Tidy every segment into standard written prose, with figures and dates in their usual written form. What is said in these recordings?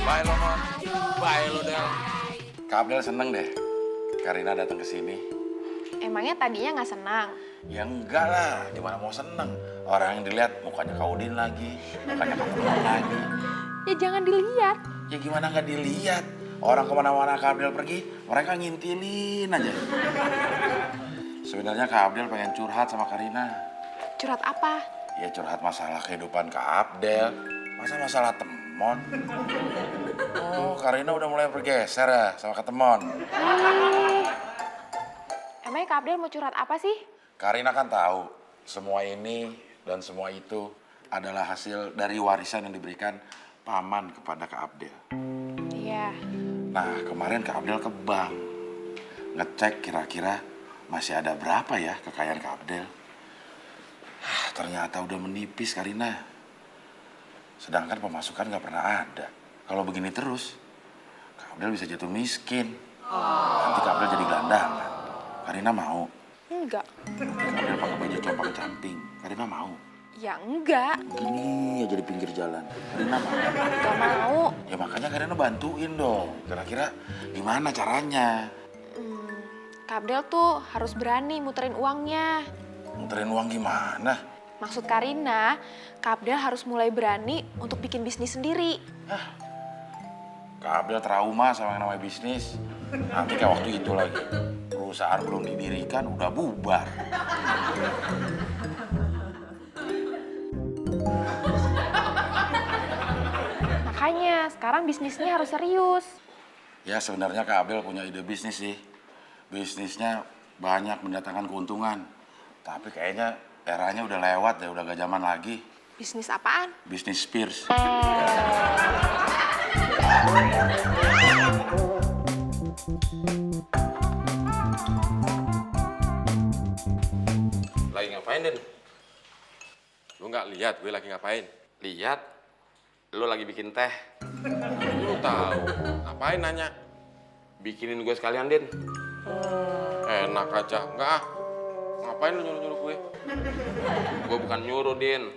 Bye lo, Mon. Bye lo, Del. Kak Abdel seneng deh Karina datang ke sini. Emangnya tadinya nggak senang? Ya enggak lah, gimana mau seneng? Orang yang dilihat mukanya Kak Udin lagi, mukanya Kak Teman lagi. Ya jangan dilihat. Ya gimana nggak dilihat? Orang kemana-mana Kak Abdel pergi, mereka ngintilin aja. Sebenarnya Kak Abdel pengen curhat sama Karina. Curhat apa? Ya curhat masalah kehidupan Kak Abdel. Masa masalah temon? Oh, Karina udah mulai bergeser ya sama Kak Temon. Emangnya Kak Abdel mau curhat apa sih? Karina kan tahu semua ini dan semua itu adalah hasil dari warisan yang diberikan paman kepada Kak Abdel. Iya. Nah, kemarin Kak Abdel ke bank. Ngecek kira-kira masih ada berapa ya kekayaan Kak Abdel. Ternyata udah menipis Karina. Sedangkan pemasukan nggak pernah ada. Kalau begini terus, Kak Abdel bisa jatuh miskin. Nanti Kak Abdel jadi gelandangan. Karina mau. Enggak. Kak Abdel pakai baju compang-camping. Karina mau. Ya enggak. Gini aja di pinggir jalan. Karina mau. Enggak mau. Ya makanya Karina bantuin dong. Kira-kira gimana caranya? Kak Abdel tuh harus berani muterin uangnya. Muterin uang gimana? Maksud Karina, Kak Abdel harus mulai berani untuk bikin bisnis sendiri. Kak Abdel trauma sama yang namanya bisnis. Nanti kayak waktu itu lagi. Perusahaan belum didirikan, udah bubar. Makanya sekarang bisnisnya harus serius. Ya sebenarnya Kak Abdel punya ide bisnis sih. Bisnisnya banyak mendatangkan keuntungan. Tapi kayaknya eranya udah lewat ya, udah gak zaman lagi. Bisnis apaan? Bisnis Spears. Lagi ngapain, Den? Lu nggak lihat gue lagi ngapain? Lihat, lu lagi bikin teh. Lu tahu. Ngapain nanya? Bikinin gue sekalian, Din. Enak aja. Enggak ah. Ngapain lu nyuruh-nyuruh gue? Gue bukan nyuruh, Din.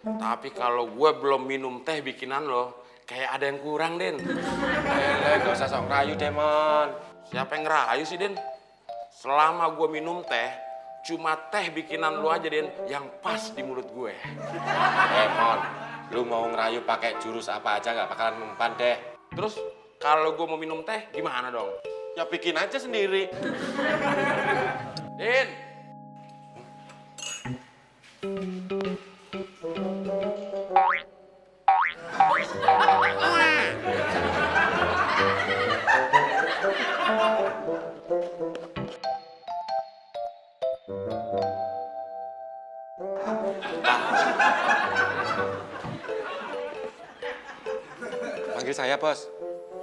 Tapi kalau gue belum minum teh bikinan lo, kayak ada yang kurang, Din. Gak usah sok rayu, Demon. Siapa yang ngerayu sih, Din? Selama gue minum teh, cuma teh bikinan lu aja, Din, yang pas di mulut gue. Demon, lu mau ngerayu pakai jurus apa aja nggak bakalan mempan deh. Terus, kalau gue mau minum teh, gimana dong? Ya bikin aja sendiri. Din! Panggil saya, Bos.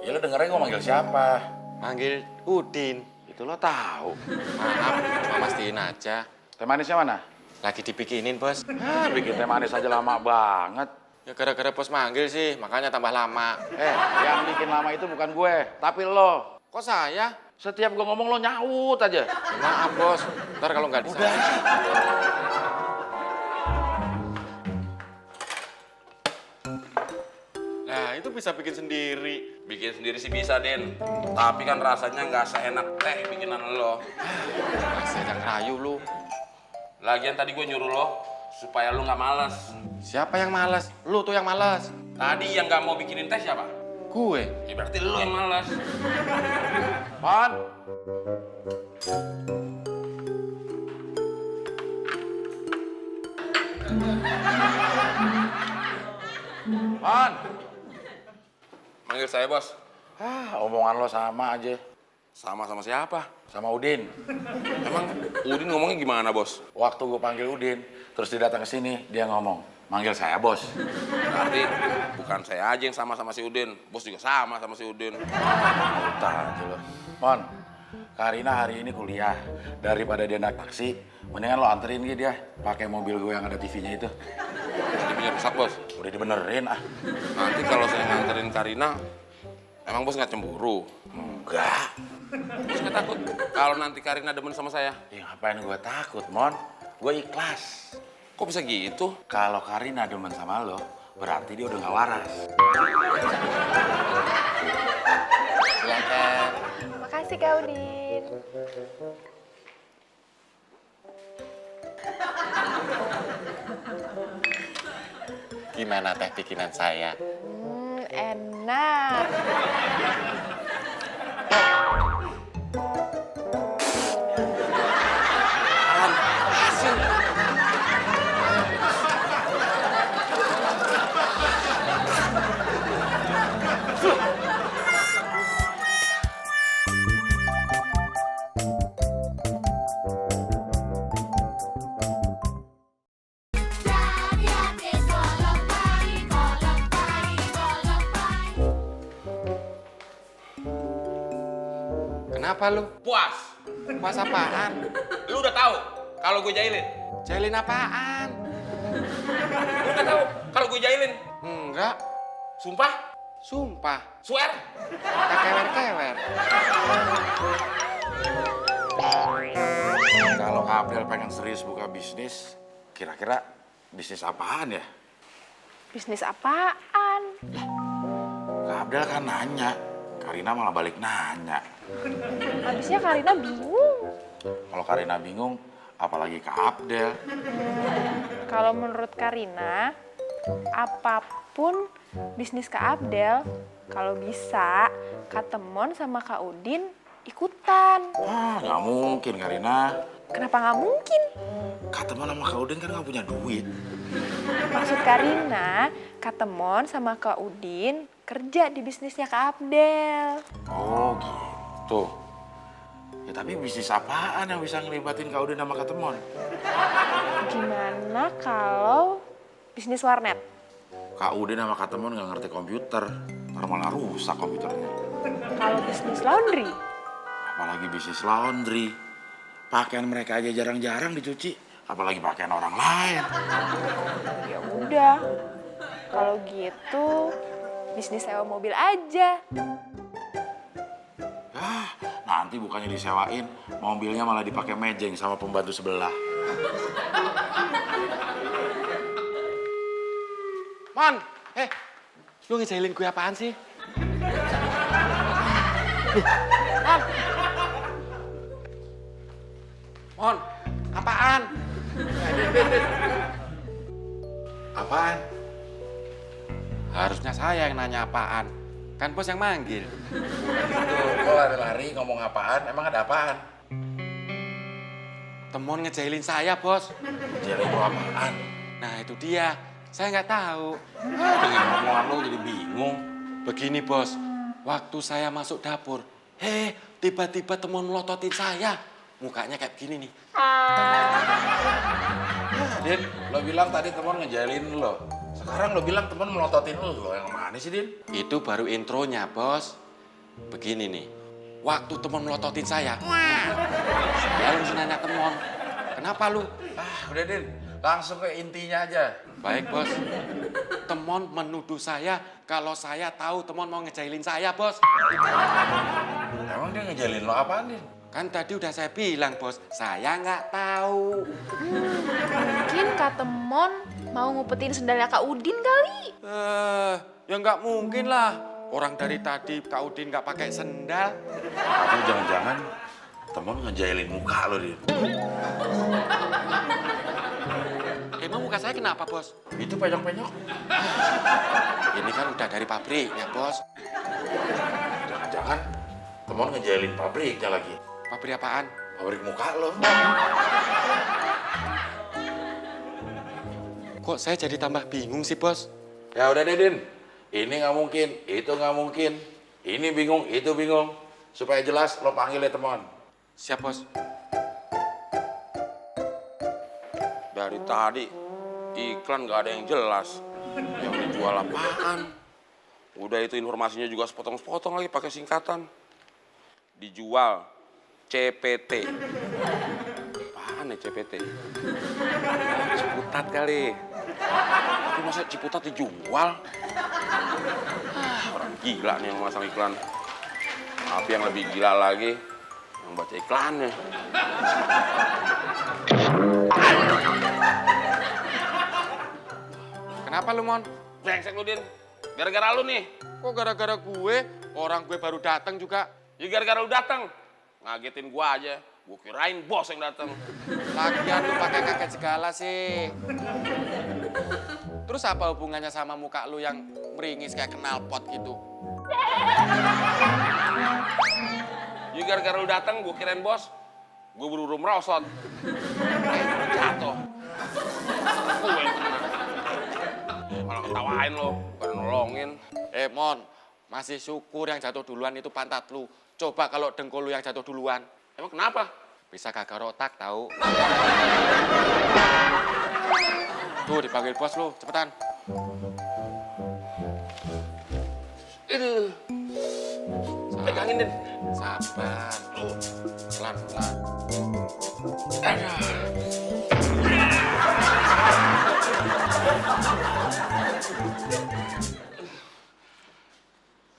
Ya lu dengerin gue manggil siapa? Panggil Udin. Itu lo tahu. Maaf, cuma mastiin aja. Teh manisnya mana? Lagi dibikinin, Bos. Bikin teh manis aja lama banget. Ya gara-gara Bos manggil sih, makanya tambah lama. Yang bikin lama itu bukan gue, tapi lo. Kok saya? Setiap gue ngomong lo nyaut aja. Ya, maaf, Bos. Ntar kalau nggak bisa. Nah, itu bisa bikin sendiri. Bikin sendiri sih bisa, Din. Tapi kan rasanya nggak seenak teh bikinan lo. Masih yang rayu lu. Lagian tadi gue nyuruh lo supaya lo nggak malas. Siapa yang malas? Lu tuh yang malas. Tadi yang nggak mau bikinin teh siapa? Gue. Ya berarti lo yang malas. Pan. Pan. Manggil saya, Bos. Omongan lo sama aja. Sama siapa? Sama Udin. Emang Udin ngomongnya gimana, Bos? Waktu gue panggil Udin, terus dia datang ke sini, dia ngomong, manggil saya bos. Berarti bukan saya aja yang sama si Udin. Bos juga sama si Udin. Utah aja lo. Mon, Karina hari ini kuliah. Daripada dia naik taksi, mendingan lo anterin dia pakai mobil gue yang ada TV-nya itu. TV-nya rusak, Bos. Udah dibenerin ah. Nanti kalau saya nganterin Karina, emang Bos nggak cemburu? Enggak. Bos nggak takut kalau nanti Karina demen sama saya? Ya ngapain gue takut, Mon? Gue ikhlas. Kok bisa gitu? Kalau Karina demen sama lo, berarti dia udah gak waras. Silakan. Makasih Kak Udin. Gimana teh bikinan saya? Enak. Kenapa lu? Puas. Puas apaan? Lu udah tahu kalau gue jahilin? Jailin apaan? Lu udah tahu kalau gue jahilin? Enggak. Sumpah? Sumpah. Swear? Tak kewer-kewer. Kalau Kak Abdel pengen serius buka bisnis, kira-kira bisnis apaan ya? Bisnis apaan? Kak Abdel kan nanya, Karina malah balik nanya. Habisnya Karina bingung. Kalau Karina bingung, apalagi Kak Abdel. Kalau menurut Karina, apapun bisnis Kak Abdel, kalau bisa Kak Temon sama Kak Udin ikutan. Wah, nggak mungkin Karina. Kenapa nggak mungkin? Kak Temon sama Kak Udin kan nggak punya duit. Maksud Karina, Kak Temon sama Kak Udin kerja di bisnisnya Kak Abdel. Oh gitu. Ya tapi bisnis apaan yang bisa ngelibatin Kak Udin sama Kak Temon? Gimana kalau bisnis warnet? Kak Udin sama Kak Temon nggak ngerti komputer, ntar malah rusak komputernya. Kalau bisnis laundry? Apalagi bisnis laundry. Pakaian mereka aja jarang-jarang dicuci, apalagi pakaian orang lain. Ya udah, kalau gitu bisnis sewa mobil aja. Ah, nanti bukannya disewain, mobilnya malah dipakai mejeng sama pembantu sebelah. Mon, lu ngejailin gue apaan sih? Mon. Mon, apaan? Apaan? Harusnya saya yang nanya apaan. Kan bos yang manggil. Tuh, kok lari-lari ngomong apaan? Emang ada apaan? Temon ngejailin saya, bos. Jadi itu apaan? Nah, itu dia. Saya nggak tahu. Dengan ngomongan lu jadi bingung. Begini, bos. Waktu saya masuk dapur, tiba-tiba Temon melototin saya. Mukanya kayak begini nih. Din, lo bilang tadi temen ngejalin lo. Sekarang lo bilang temen melototin lo. Yang mana sih, Din? Itu baru intronya, bos. Begini nih. Waktu Temon melototin saya, saya langsung nanya Temon, kenapa lu? Ah, udah, Din. Langsung ke intinya aja. Baik, bos. Temon menuduh saya kalau saya tahu Temon mau ngejailin saya, bos. Emang dia ngejalin lo apaan, Din? Kan tadi udah saya bilang, bos, saya nggak tahu. Mungkin Kak Temon mau ngupetin sendalnya Kak Udin kali. Ya nggak mungkin lah. Orang dari tadi Kak Udin nggak pakai sendal. Atau jangan-jangan temen ngejailin muka lo, Din. Emang muka saya kenapa, bos? Itu penyok-penyok. Ini kan udah dari pabriknya, bos. Jangan-jangan temen ngejailin pabriknya lagi. Pabrik apaan? Pabrik muka lo. Kok saya jadi tambah bingung sih, bos? Ya udah deh, Din. Ini nggak mungkin, itu nggak mungkin. Ini bingung, itu bingung. Supaya jelas, lo panggil ya teman. Siap, bos. Dari tadi iklan nggak ada yang jelas. Yang dijual apaan? Udah itu informasinya juga sepotong-sepotong lagi pakai singkatan. Dijual CPT. Apaan ya CPT? Ciputat kali. Tapi masa Ciputat dijual? Orang gila nih yang masang iklan. Tapi yang lebih gila lagi yang baca iklannya. Kenapa lu, Mon? Brengsek lu, Din. Gara-gara lu nih. Kok gara-gara gue? Orang gue baru datang juga. Ya gara-gara lu datang. Ngagetin gua aja. Gua kirain bos yang datang. Lagian lu pakai kaget segala sih. Terus apa hubungannya sama muka lu yang meringis kayak knalpot gitu? Ya gara-gara lu datang, gua kirain bos. Gua buru-buru merosot. Jatuh. Gue yang kena. Malah ketawain lo, bukan nolongin. Mon, masih syukur yang jatuh duluan itu pantat lu. Coba kalau dengkul lu yang jatuh duluan. Emang kenapa? Bisa gagal otak tahu. Tuh dipanggil bos lu, cepetan. Aduh. Pegangin, Din. Sabar. Pelan-pelan.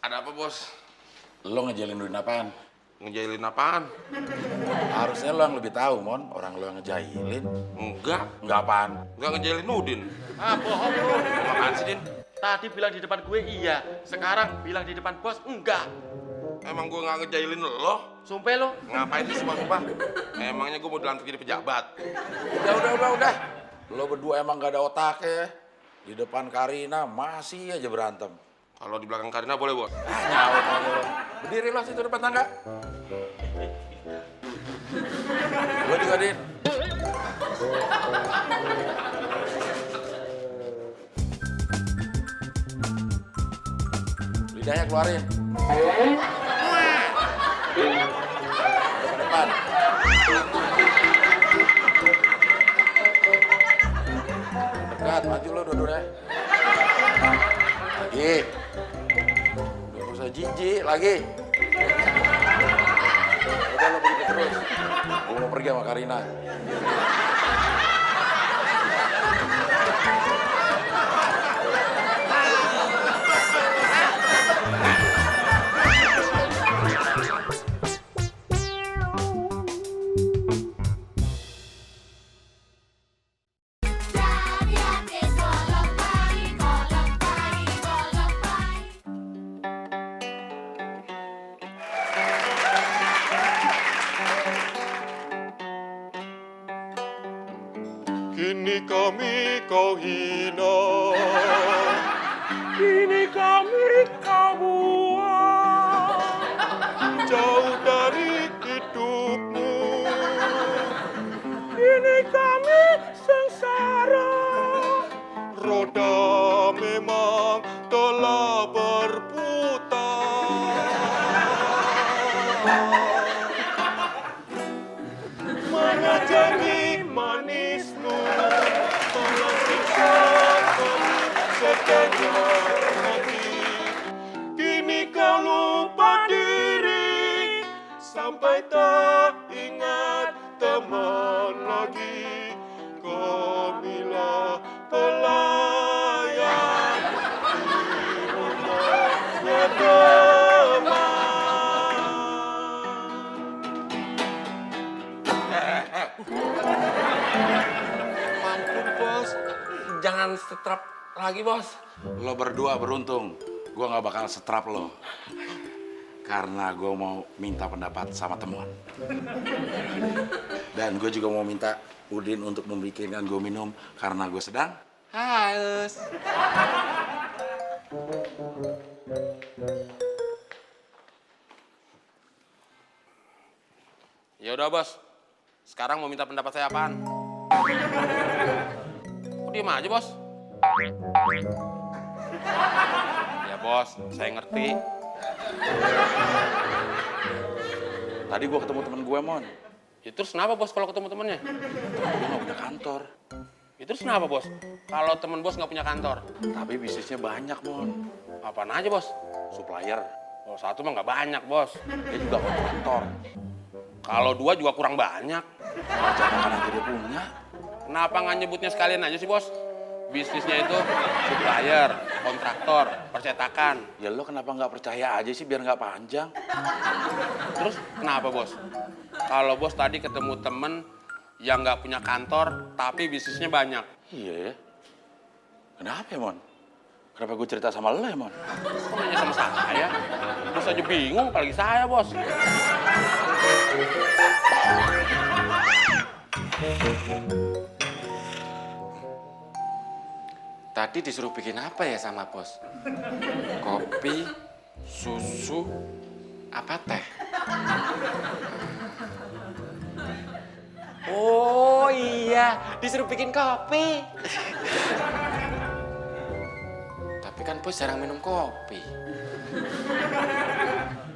Ada apa, bos? Lo ngejailin duit apaan? Ngejailin apaan? Harusnya lo yang lebih tahu, Mon. Orang lo yang ngejailin. Enggak. Enggak apaan? Enggak ngejailin Udin. Bohong lu. Apaan sih, Din? Tadi bilang di depan gue iya, sekarang bilang di depan bos enggak. Emang gue nggak ngejailin lo? Sumpah lu. Ngapain sih sumpah? Emangnya gue mau dilantik jadi pejabat? Udah. Lo berdua emang gak ada otaknya. Di depan Karina masih aja berantem. Kalau di belakang Karina boleh, bos? Nyawa kamu lo. Berdiri lo situ depan tangga. Lo juga, Din. Lidahnya keluarin. Depan. Dekat, maju lo dua-duanya. Lagi. Udah usah jijik, lagi. Udah lo begitu terus. Gue mau pergi sama Karina. Kini kami kau hina, kini kami kau buang jauh dari hidupmu. Kini kami sengsara, roda memang telah berputar. Mana janji manismu, mana siksamu setelah mati. Kini kau lupa diri, sampai tak ingat teman lagi. Kamilah pelayan di rumahnya teman. Ampun, bos. Jangan setrap lagi, bos. Lo berdua beruntung. Gue gak bakal setrap lo. Karena gue mau minta pendapat sama temuan. Dan gue juga mau minta Udin untuk membikinkan gue minum. Karena gue sedang haus. Ya udah, bos. Sekarang mau minta pendapat saya apaan? Kok diem aja, bos? Ya, bos. Saya ngerti. Tadi gue ketemu temen gue, Mon. Ya, terus kenapa, bos, kalau ketemu temennya? Dia gak punya kantor. Ya, terus kenapa, bos? Kalau temen bos nggak punya kantor? Tapi bisnisnya banyak, Mon. Apaan aja, bos? Supplier. Oh, satu mah nggak banyak, bos. Dia juga kontraktor. Kalau dua juga kurang banyak. Cetakan aja dia punya. Kenapa nggak nyebutnya sekalian aja sih, bos? Bisnisnya itu supplier, kontraktor, percetakan. Ya lo kenapa nggak percaya aja sih biar nggak panjang? Terus kenapa, bos? Kalau bos tadi ketemu temen yang nggak punya kantor, tapi bisnisnya banyak. Iya ya. Kenapa ya, Mon? Kenapa gue cerita sama lo ya, Mon? Kok nanya sama saya? Bos aja bingung, apalagi saya, bos. Tadi disuruh bikin apa ya sama bos? Kopi, susu, apa teh? Oh iya, disuruh bikin kopi. Tapi kan bos jarang minum kopi.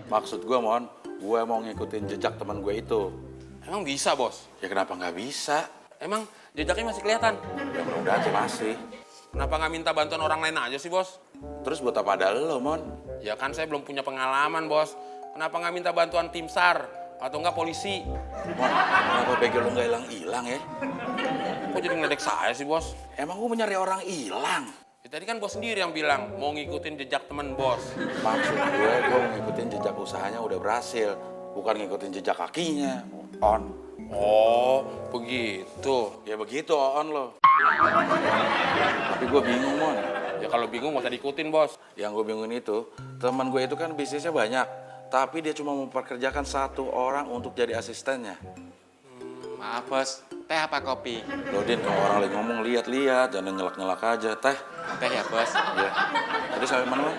Maksud gue, Mon, gue mau ngikutin jejak teman gue itu. Emang bisa, bos? Ya kenapa nggak bisa? Emang jejaknya masih kelihatan? Ya mudah-mudahan sih masih. Kenapa nggak minta bantuan orang lain aja sih, bos? Terus buat apa ada lo, Mon? Ya kan saya belum punya pengalaman, bos. Kenapa nggak minta bantuan tim SAR? Atau nggak polisi? Mon, kenapa bego lo nggak hilang-hilang ya? Kok jadi ngeledek saya sih, bos? Emang gue mencari orang hilang? Ya, tadi kan bos sendiri yang bilang mau ngikutin jejak temen bos. Maksud gue mau ngikutin jejak usahanya udah berhasil. Bukan ngikutin jejak kakinya. On. Oh, begitu. Ya begitu, on lo. Tapi gue bingung, Mon. Ya kalau bingung nggak usah diikutin, bos. Yang gue bingungin itu, teman gue itu kan bisnisnya banyak. Tapi dia cuma memperkerjakan satu orang untuk jadi asistennya. Maaf bos, teh apa kopi? Loh, Din, kalau orang lagi ngomong lihat-lihat, jangan nyelak-nyelak aja. Teh. Teh ya bos. Ya. Tadi sampai mana, Mon?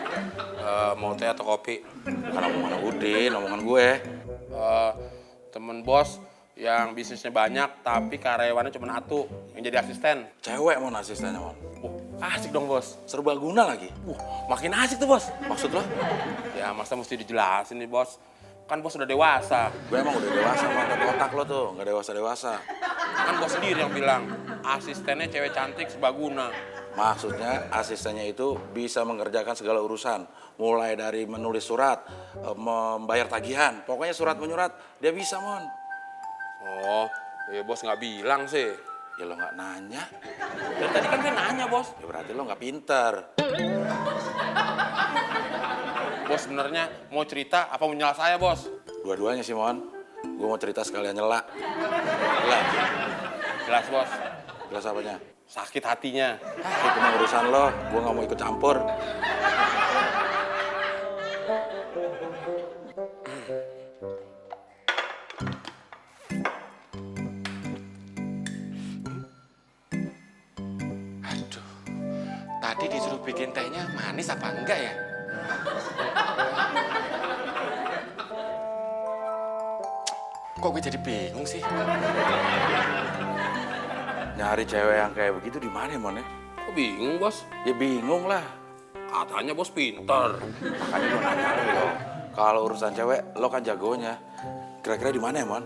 Mau teh atau kopi? Bukan omongan Udin, omongan gue. Temen bos yang bisnisnya banyak tapi karyawannya cuma satu yang jadi asisten. Cewek, Mon, asistennya, Mon. Asik dong, bos. Serbaguna lagi. Makin asik tuh, bos. Maksud lo? Ya masa mesti dijelasin nih, bos. Kan bos udah dewasa. Gue emang udah dewasa, Mon, tapi otak lo tuh nggak dewasa-dewasa. Kan bos sendiri yang bilang asistennya cewek cantik serbaguna. Maksudnya asistennya itu bisa mengerjakan segala urusan. Mulai dari menulis surat, membayar tagihan. Pokoknya surat menyurat, dia bisa, Mon. Oh, ya bos nggak bilang sih. Ya lo nggak nanya, Dari tadi kan saya nanya, bos. ya berarti lo nggak pinter. Bos sebenarnya mau cerita apa mau nyala saya, bos? Dua-duanya sih, Mon. Gue mau cerita sekalian nyela. Jelas, Jelas, bos. jelas apanya? Sakit hatinya. Itu mah urusan lo, gue nggak mau ikut campur. Aduh, tadi disuruh bikin tehnya manis apa enggak ya? Kok gue jadi bingung sih? Nyari cewek yang kayak begitu di mana, Mon, ya? Kok bingung, bos? Ya bingung lah. Katanya bos pinter. Makanya gue nanya lo. Kalau urusan cewek, lo kan jagonya. Kira-kira di mana ya, Mon?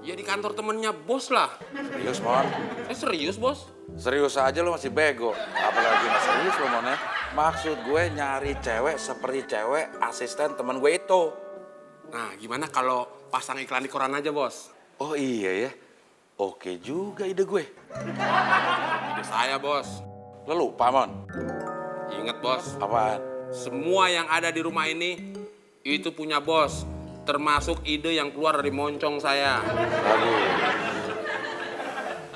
Ya di kantor temennya bos lah. Serius, Mon? Saya serius, bos. Serius aja lo masih bego. Apalagi nggak serius lo, Mon, ya? Maksud gue nyari cewek seperti cewek asisten teman gue itu. Nah, gimana kalau pasang iklan di koran aja, bos? Oh iya ya. Oke juga ide gue. Ide saya, bos. Lo lupa, Mon? Ingat, bos. Apaan? Semua yang ada di rumah ini itu punya bos. Termasuk ide yang keluar dari moncong saya. Aduh.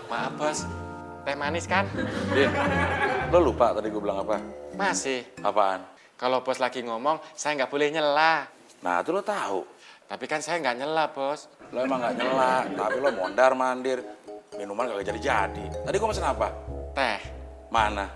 Maaf bos, teh manis kan? Din, lo lupa tadi gue bilang apa? Masih. Apaan? Kalau bos lagi ngomong, saya nggak boleh nyela. Nah, itu lo tahu. Tapi kan saya nggak nyela bos. Lo emang nggak nyela, tapi lo mondar-mandir. Minuman kagak jadi-jadi. Tadi gue pesen apa? Teh. Mana?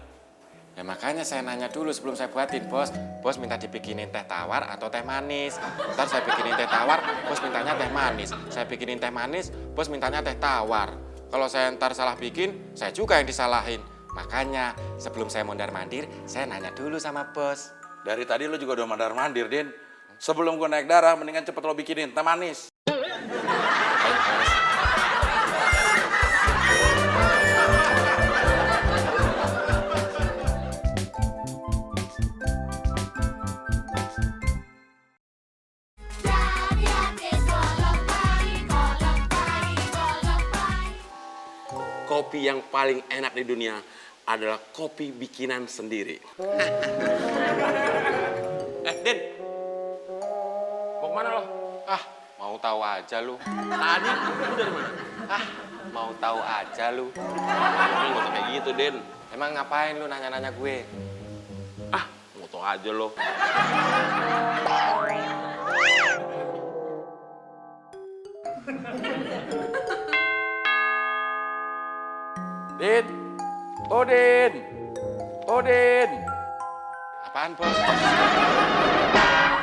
Ya makanya saya nanya dulu sebelum saya buatin, bos. Bos minta dibikinin teh tawar atau teh manis. Ntar saya bikinin teh tawar, bos mintanya teh manis. Saya bikinin teh manis, bos mintanya teh tawar. Kalau saya ntar salah bikin, saya juga yang disalahin. Makanya sebelum saya mondar-mandir, saya nanya dulu sama bos. Dari tadi lo juga udah mondar-mandir, Din. Sebelum gue naik darah, mendingan cepet lo bikinin teh manis. Baik, bos. Kopi yang paling enak di dunia adalah kopi bikinan sendiri. Din. Mau kemana lo? Ah, mau tahu aja lu. Tadi lu dari mana? Ah, mau tahu aja lu. Lu nggak usah kayak gitu, Den. Emang ngapain lu nanya-nanya gue? Tau aja lo. Din! Oh, Din! Oh, Din! Apaan, Bos?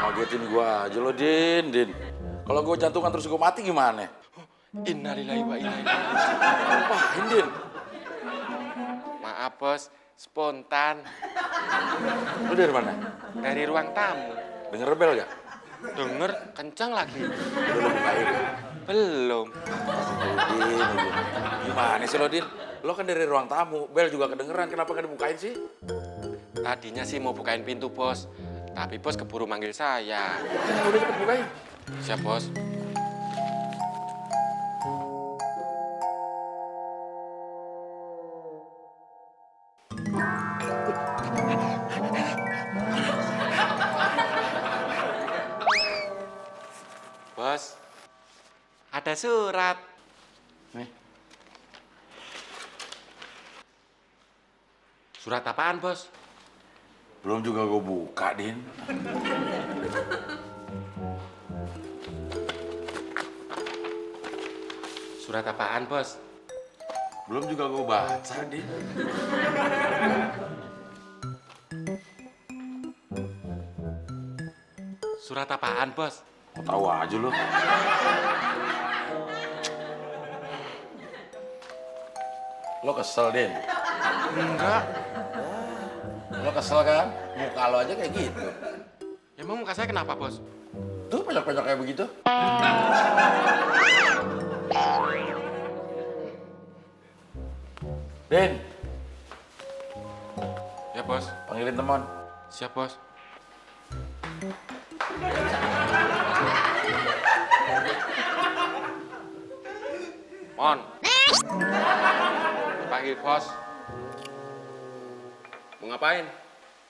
Ngagetin gua aja lo, Din, Din. Kalau gua jantungan terus gua mati gimana? Innalillahi wa inna ilaihi raji'un. Apain, Din? Maaf, Bos. Spontan. Lu dari mana? Dari ruang tamu. Denger rebel gak? Denger kencang lagi. Udah lu bukain. Belum. Din, Din. Gimana sih lo, Din? Lo kan dari ruang tamu, bel juga kedengeran. Kenapa gak dibukain sih? Tadinya sih mau bukain pintu, Bos. Tapi Bos keburu manggil saya. Ya udah cepet bukain. Siap, Bos. Bos, ada surat. Nih. Surat apaan, Bos? Belum juga gue buka, Din. Surat apaan, Bos? Belum juga gue baca, Din. Surat apaan, Bos? Mau tahu aja lo. Lo kesel, Din? Enggak. Lo kesel kan? Muka lo aja kayak gitu. Emang muka saya kenapa, Bos? Tuh penyok-penyok kayak begitu. Din, Ya, Bos. panggilin teman. Siap, Bos. Mon. Dipanggil Bos. Mau ngapain?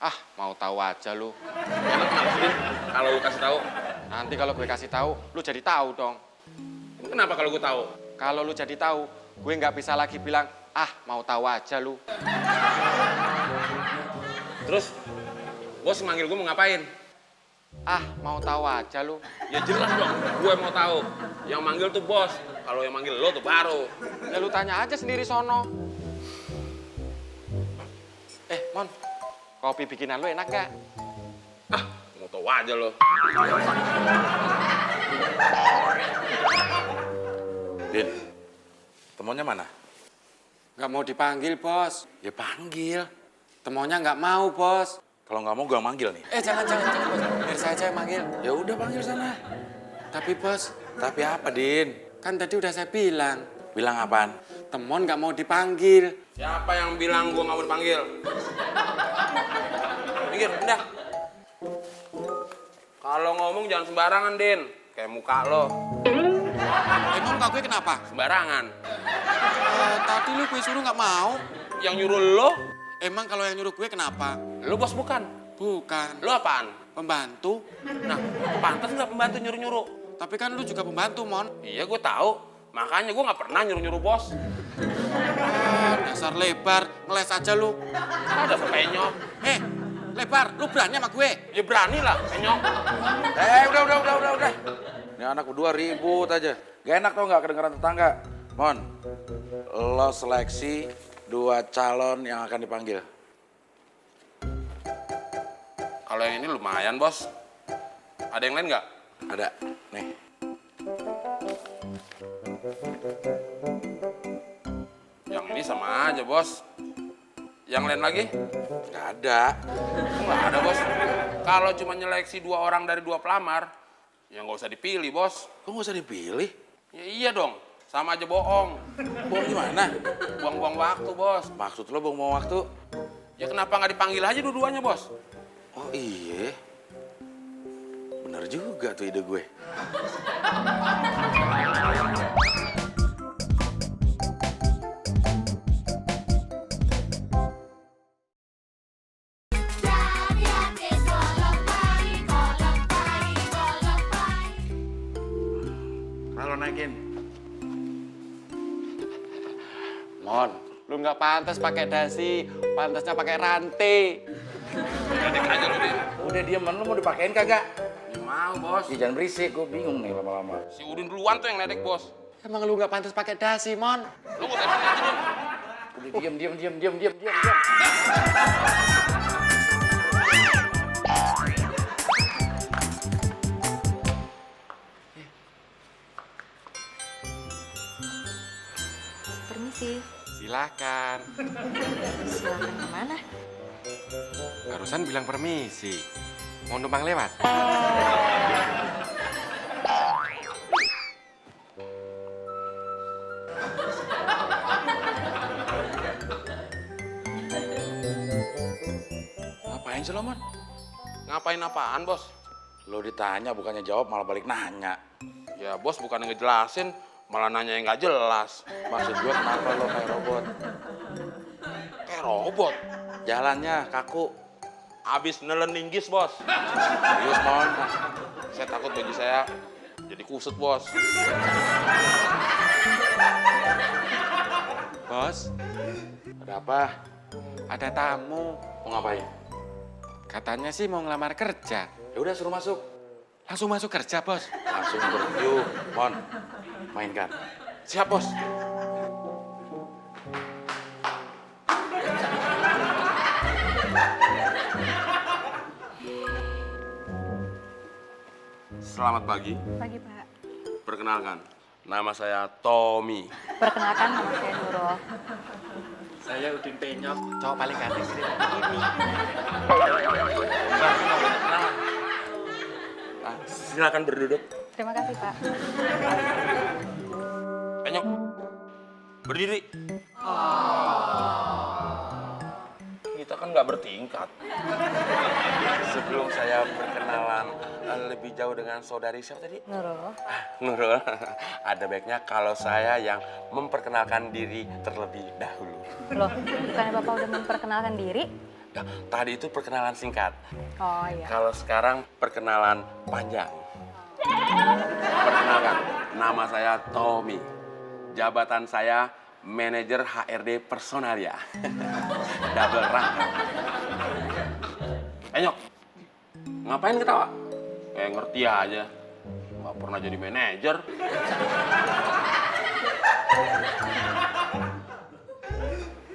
Ah, mau tahu aja lu. Enak banget sih, Din. Kalau lu kasih tahu. Nanti kalau gue kasih tahu, lu jadi tahu dong. Kenapa kalau gue tahu? Kalau lu jadi tahu, gue nggak bisa lagi bilang, ah, mau tahu aja lu. Terus, bos manggil gue mau ngapain? Ah, mau tahu aja lu. Ya jelas dong, gue mau tahu. Yang manggil tuh bos. Kalau yang manggil lo tuh baru. Ya lu tanya aja sendiri sono. Mon, kopi bikinan lu enak gak? Ah, mau tahu aja lo. Din, temennya mana? Nggak mau dipanggil, Bos. Ya panggil. Temonya nggak mau, Bos. Kalau nggak mau gue manggil nih. Jangan, Bos. Biar saya aja yang manggil. Ya udah panggil sana. Tapi, Bos, Tapi apa, Din? kan tadi udah saya bilang. Bilang apaan? Temon nggak mau dipanggil. Siapa yang bilang gue nggak mau dipanggil? Minggir, pindah. Kalau ngomong jangan sembarangan, Din. Kayak muka lo, Emang muka gue kenapa? sembarangan. Tadi lu gue suruh nggak mau. Yang nyuruh lo, Emang kalau yang nyuruh gue kenapa? lo bos bukan. Bukan. Lo apaan? Pembantu. Nah, pantas nggak pembantu nyuruh-nyuruh? Tapi kan lu juga pembantu, Mon. Iya, gue tahu. Makanya gue nggak pernah nyuruh-nyuruh bos. Dasar lebar, ngeles aja lu. Ada penyok. Lebar, lu berani sama gue? Ya berani lah, penyok. Udah. Ini anak berdua ribut aja. Gak enak tau nggak kedengeran tetangga. Mon, lo seleksi 2 calon yang akan dipanggil. Kalau yang ini lumayan, bos. Ada yang lain nggak? Ada, nih. Yang ini sama aja, bos. Yang lain lagi? Gak ada. Nggak ada, bos. Kalau cuma nyeleksi 2 orang dari 2 pelamar, ya nggak usah dipilih, bos. Kok nggak usah dipilih? Ya iya dong, sama aja bohong. Bohong gimana? Buang-buang waktu, bos. Maksud lo buang waktu? Ya kenapa nggak dipanggil aja dua-duanya, bos? Oh iya. Bener juga tuh ide gue. Halo, naikin. Mon, lu nggak pantas pakai dasi, pantasnya pakai rantai. Dedek aja lu, Din. Udah dieman, lu mau dipakein kagak? Ya mau, Bos. Ya jangan berisik, gue bingung nih lama-lama. Si Udin duluan tuh yang ledek, Bos. Emang lu nggak pantas pakai dasi, Mon? Lu nggak usah aja, Din. Udah diam. Permisi. Silakan. Silakan kemana? Barusan bilang permisi. Mau numpang lewat? Ngapain sih lo, Mon? Ngapain apaan, Bos? Lo ditanya bukannya jawab malah balik nanya. Ya, Bos bukan ngejelasin, malah nanya yang nggak jelas. Maksud gue kenapa lo kayak robot? Kayak robot. Jalannya kaku. Abis nelen linggis, Bos. Serius, Mon? Saya takut baju saya jadi kusut, Bos. Bos, Ada apa? ada tamu. Mau ngapain? Katanya sih mau ngelamar kerja. Ya udah suruh masuk. Langsung masuk kerja, Bos. Langsung interview. Mon, mainkan. Siap, Bos. Selamat pagi. Pagi, Pak. Perkenalkan, nama saya Tommy. Perkenalkan, nama saya Nurul. Saya Udin Penyok, cowok paling ganteng di ini. Silakan berduduk. Terima kasih, Pak. Penyok, berdiri. Kita kan nggak bertingkat. Sebelum saya perkenalan lebih jauh dengan saudari siapa tadi? Nurul. Nurul, ada baiknya kalau saya yang memperkenalkan diri terlebih dahulu. Loh, bukannya Bapak udah memperkenalkan diri? Ya, tadi itu perkenalan singkat. Oh iya. Kalau sekarang perkenalan panjang. Perkenalkan, nama saya Tommy. Jabatan saya manajer HRD personalia. Double rank. Nyok, ngapain ketawa? Kayak ngerti aja. Nggak pernah jadi manajer.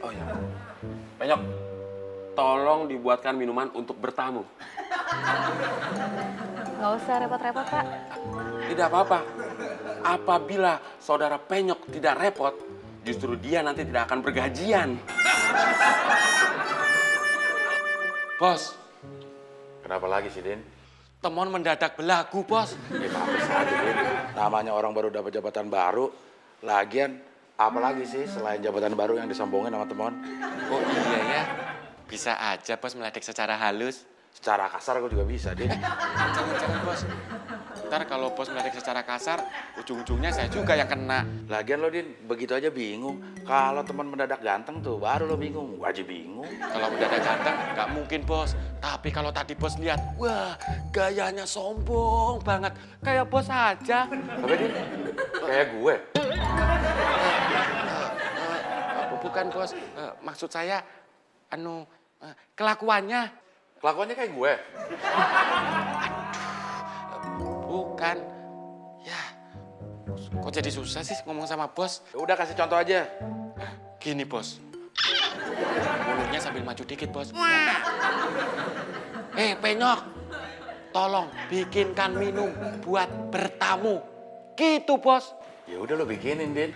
Oh iya. Penyok, tolong dibuatkan minuman untuk bertamu. Nggak usah repot-repot, Pak. Tidak apa-apa. Apabila saudara Penyok tidak repot, justru dia nanti tidak akan bergajian. Bos, Kenapa lagi sih, Din? temon mendadak belagu, Bos. Ya bagus aja, Din. Namanya orang baru dapat jabatan baru. Lagian, apa lagi sih selain jabatan baru yang disombongin sama teman? Oh iya ya, bisa aja Bos meledek secara halus. Secara kasar gue juga bisa, Din. Jangan-jangan Bos, ntar kalau Bos meledek secara kasar, ujung-ujungnya saya juga yang kena. Lagian lo, Din, begitu aja bingung. Kalau teman mendadak ganteng tuh, baru lo bingung. Gue aja bingung. Kalau mendadak ganteng, nggak mungkin Bos. Tapi kalau tadi Bos lihat, wah gayanya sombong banget. Kayak Bos aja. Apa, Din? Kayak gue. Bukan Bos, maksud saya, kelakuannya. Kelakuannya kayak gue. Bukan. Ya, kok jadi susah sih ngomong sama Bos? Ya udah kasih contoh aja. Gini Bos, mulutnya sambil maju dikit Bos. Penyok, tolong bikinkan minum buat bertamu. Gitu Bos. Ya udah lo bikinin, Din.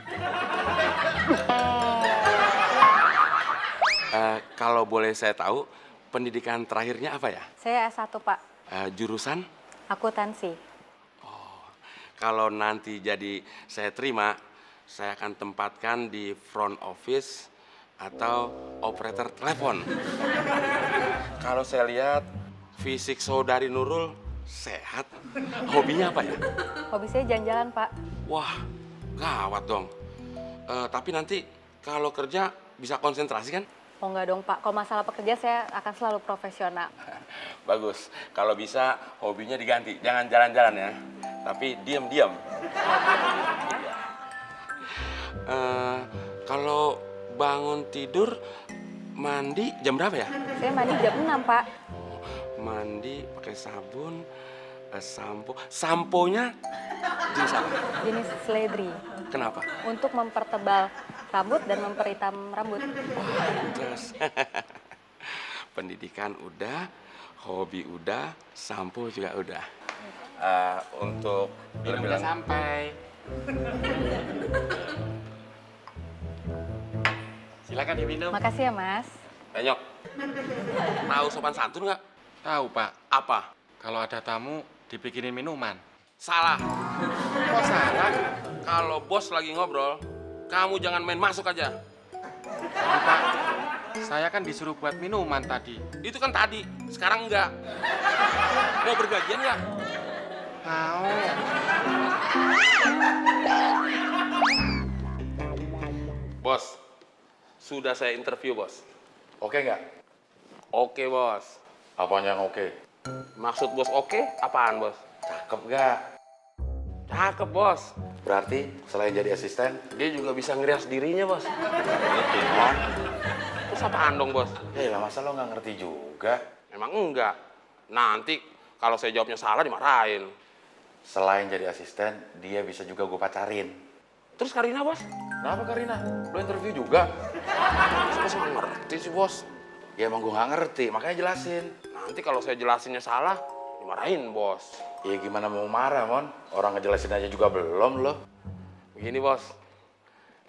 Kalau boleh saya tahu, pendidikan terakhirnya apa ya? Saya S1, Pak. Jurusan? Akuntansi. Kalau nanti jadi saya terima, saya akan tempatkan di front office atau operator telepon. Kalau saya lihat fisik saudari Nurul sehat. Hobinya apa ya? Hobi saya jalan-jalan, Pak. Wah, gawat dong. Tapi nanti kalau kerja bisa konsentrasi kan? Oh enggak dong, Pak. Kalau masalah pekerja saya akan selalu profesional. Bagus. Kalau bisa hobinya diganti. Jangan jalan-jalan ya. Tapi diam-diam. Kalau bangun tidur, mandi jam berapa ya? Saya mandi jam 6, Pak. mandi pakai sabun, samponya jenis apa? Jenis seledri. Kenapa? Untuk mempertebal rambut dan memperhitam rambut. Terus pendidikan udah, hobi udah, sampo juga udah. Untuk Minumnya sampai. Silakan diminum. Makasih ya, Mas. Nyok, tahu sopan santun nggak? Tahu, Pak. Apa? Kalau ada tamu dibikinin minuman. Salah. Kok salah? Kalau bos lagi ngobrol, kamu jangan main masuk aja. Tapi, Pak, saya kan disuruh buat minuman tadi. Itu kan tadi, sekarang enggak. Mau bergajian nggak? Mau. Bos, sudah saya interview, bos. Oke nggak? Oke, bos. Apanya yang oke? Maksud bos oke? Apaan, bos? Cakep nggak? Cakep, bos. Berarti selain jadi asisten, Dia juga bisa ngerias dirinya, bos. itu Mon. Terus apaan dong, bos? Ya lah, masa lo nggak ngerti juga? Emang enggak. Nanti kalau saya jawabnya salah dimarahin. Selain jadi asisten, dia bisa juga gue pacarin. Terus Karina, bos? Kenapa Karina? Lo interview juga? Bos nggak ngerti sih, bos. Ya emang gue nggak ngerti, makanya jelasin. Nanti kalau saya jelasinnya salah, dimarahin, bos. Ya gimana mau marah, Mon? Orang ngejelasin aja juga belum lo. Begini, bos.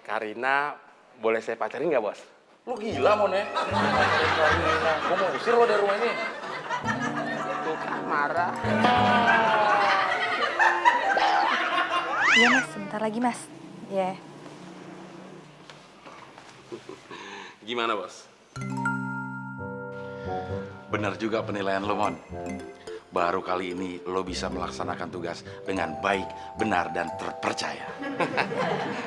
Karina, boleh saya pacarin nggak, bos? Lo gila, Mon ya? Karina, gue mau usir lo dari rumah ini. Tuh kan marah. Iya, Mas. Sebentar lagi, Mas. Ya. Gimana, bos? Bener juga penilaian lo, Mon. Baru kali ini lo bisa melaksanakan tugas dengan baik, benar, dan terpercaya.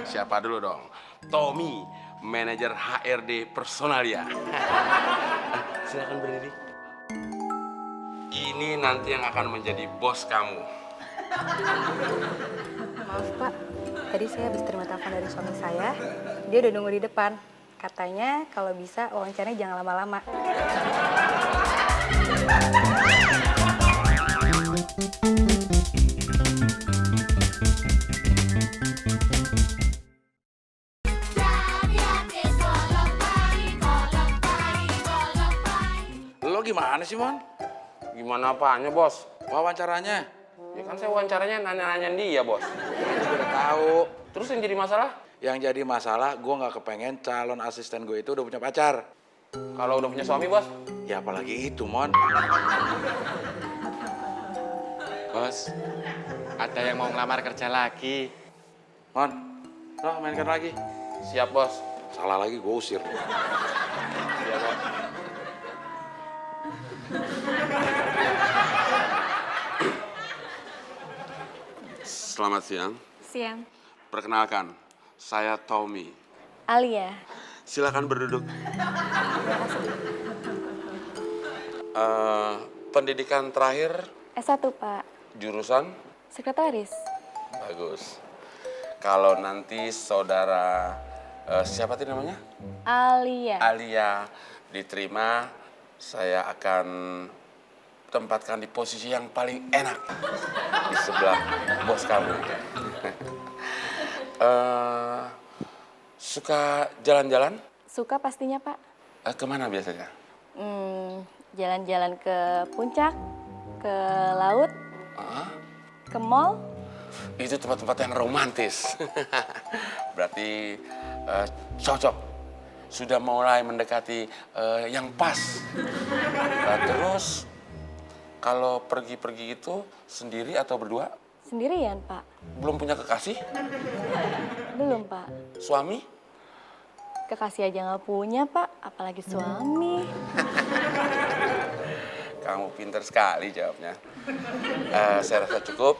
Siapa dulu dong? Tommy, manajer HRD Personalia. Silakan berdiri. Ini nanti yang akan menjadi bos kamu. Maaf, Pak. Tadi saya habis terima telepon dari suami saya. Dia udah nunggu di depan. Katanya kalau bisa wawancaranya jangan lama-lama. Lo gimana sih, Mon? Gimana apanya, bos? Wawancaranya? Ya kan saya wawancaranya nanya-nanyain dia, bos. Udah tahu. Terus yang jadi masalah? Yang jadi masalah, gue nggak kepengen calon asisten gue itu udah punya pacar. Kalau udah punya suami, bos? Ya apalagi itu, Mon. Bos, ada yang mau ngelamar kerja lagi. Mon, lo mainkan lagi. Siap, bos. Salah lagi, gue usir. Iya, bos. Selamat siang. Siang. Perkenalkan, saya Tommy. Alia. Silakan berduduk. Pendidikan terakhir, S1, Pak. jurusan? Sekretaris. Bagus. Kalau nanti saudara, siapa tadi namanya? Alia. Alia diterima, saya akan tempatkan di posisi yang paling enak. Di sebelah bos kamu. Suka jalan-jalan? Suka pastinya, Pak. Kemana biasanya? Jalan-jalan ke puncak, ke laut, ke mall. Itu tempat-tempat yang romantis. Berarti cocok. Sudah mulai mendekati yang pas. Terus kalau pergi-pergi itu sendiri atau berdua? Sendirian, Pak. Belum punya kekasih? Belum, Pak. Suami? Kekasih aja nggak punya, Pak. Apalagi suami. Kamu pinter sekali jawabnya. Saya rasa cukup.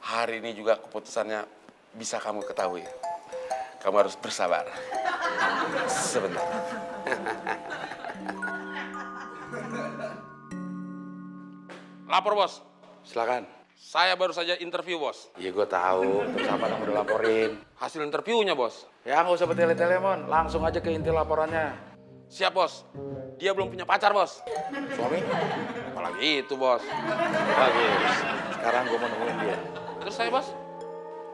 Hari ini juga keputusannya bisa kamu ketahui. Kamu harus bersabar. Sebentar. Lapor, bos. Silakan. Saya baru saja interview, bos. Iya, gue tahu. Terus apa yang udah laporin? Hasil interviewnya, bos. Ya, nggak usah bertele-tele, Mon. Langsung aja ke inti laporannya. Siap, Bos. Dia belum punya pacar, Bos. Suami? Apalagi itu, Bos. Bagus. Sekarang gue mau nemuin dia. Terus saya, Bos?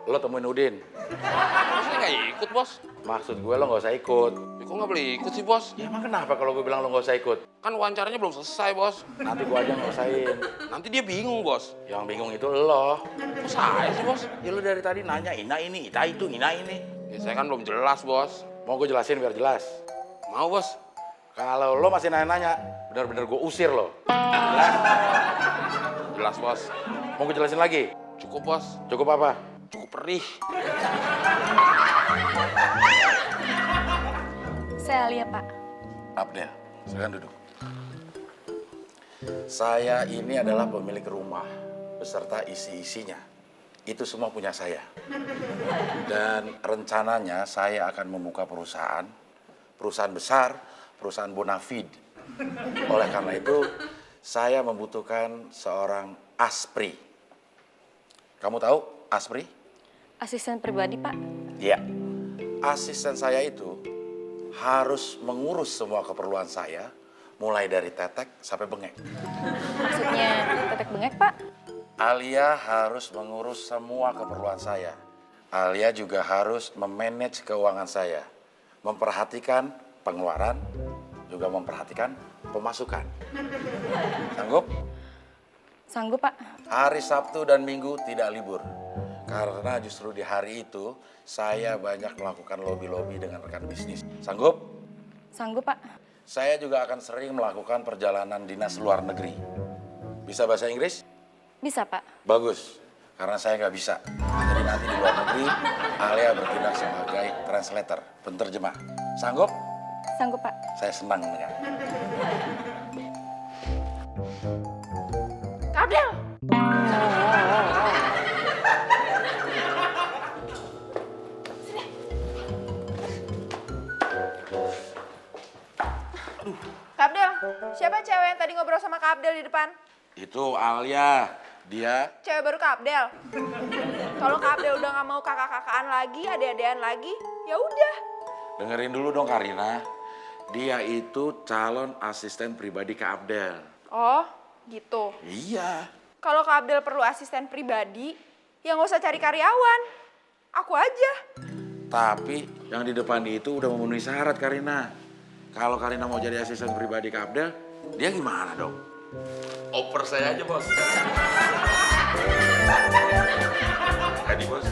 Lo temuin Udin. Terus saya nggak ikut, Bos. Maksud gue lo nggak usah ikut. Ya, kok nggak boleh ikut sih, Bos? Ya emang kenapa kalau gue bilang lo nggak usah ikut? Kan wawancaranya belum selesai, Bos. Nanti gue aja ngusain. Nanti dia bingung, Bos. Yang bingung itu lo. Kok saya sih, Bos? Ya lo dari tadi nanya ina ini, ita itu, ina ini. Ya, saya kan belum jelas, Bos. Mau gue jelasin biar jelas. Mau, Bos? Kalau lo masih nanya-nanya, benar-benar gue usir lo. Jelas, Bos. Mau gue jelasin lagi? Cukup, Bos. Cukup apa? Cukup perih. Saya Alia, Pak. Abdel, silakan duduk. Saya ini adalah pemilik rumah beserta isi-isinya. Itu semua punya saya. Dan rencananya saya akan membuka perusahaan besar, perusahaan bonafide. Oleh karena itu, saya membutuhkan seorang aspri. Kamu tahu aspri? Asisten pribadi, Pak. Iya. Asisten saya itu harus mengurus semua keperluan saya, mulai dari tetek sampai bengek. Maksudnya tetek bengek, Pak? Alia harus mengurus semua keperluan saya. Alia juga harus memanage keuangan saya. Memperhatikan pengeluaran, juga memperhatikan pemasukan. Sanggup? Sanggup, Pak. Hari Sabtu dan Minggu tidak libur. Karena justru di hari itu, saya banyak melakukan lobby-lobby dengan rekan bisnis. Sanggup? Sanggup, Pak. Saya juga akan sering melakukan perjalanan dinas luar negeri. Bisa bahasa Inggris? Bisa, Pak. Bagus, karena saya nggak bisa. Jadi nanti di luar negeri, Alia bertindak sebagai translator, penterjemah. Sanggup? Sanggup, Pak. Saya senang dengar. Kak Abdel! Kak Abdel, siapa cewek yang tadi ngobrol sama Kak Abdel di depan? Itu Alia, dia Cewek baru Kak Abdel. Kalau Kak Abdel udah nggak mau kakak-kakaan lagi, adik-adikan lagi, ya udah. dengerin dulu dong Karina. Dia itu calon asisten pribadi Kak Abdel. Oh, gitu. Iya. Kalau Kak Abdel perlu asisten pribadi, ya nggak usah cari karyawan. Aku aja. Tapi yang di depan itu udah memenuhi syarat Karina. Kalau Karina mau jadi asisten pribadi Kak Abdel, dia gimana dong? Oper saya aja, Bos. Jadi, Bos.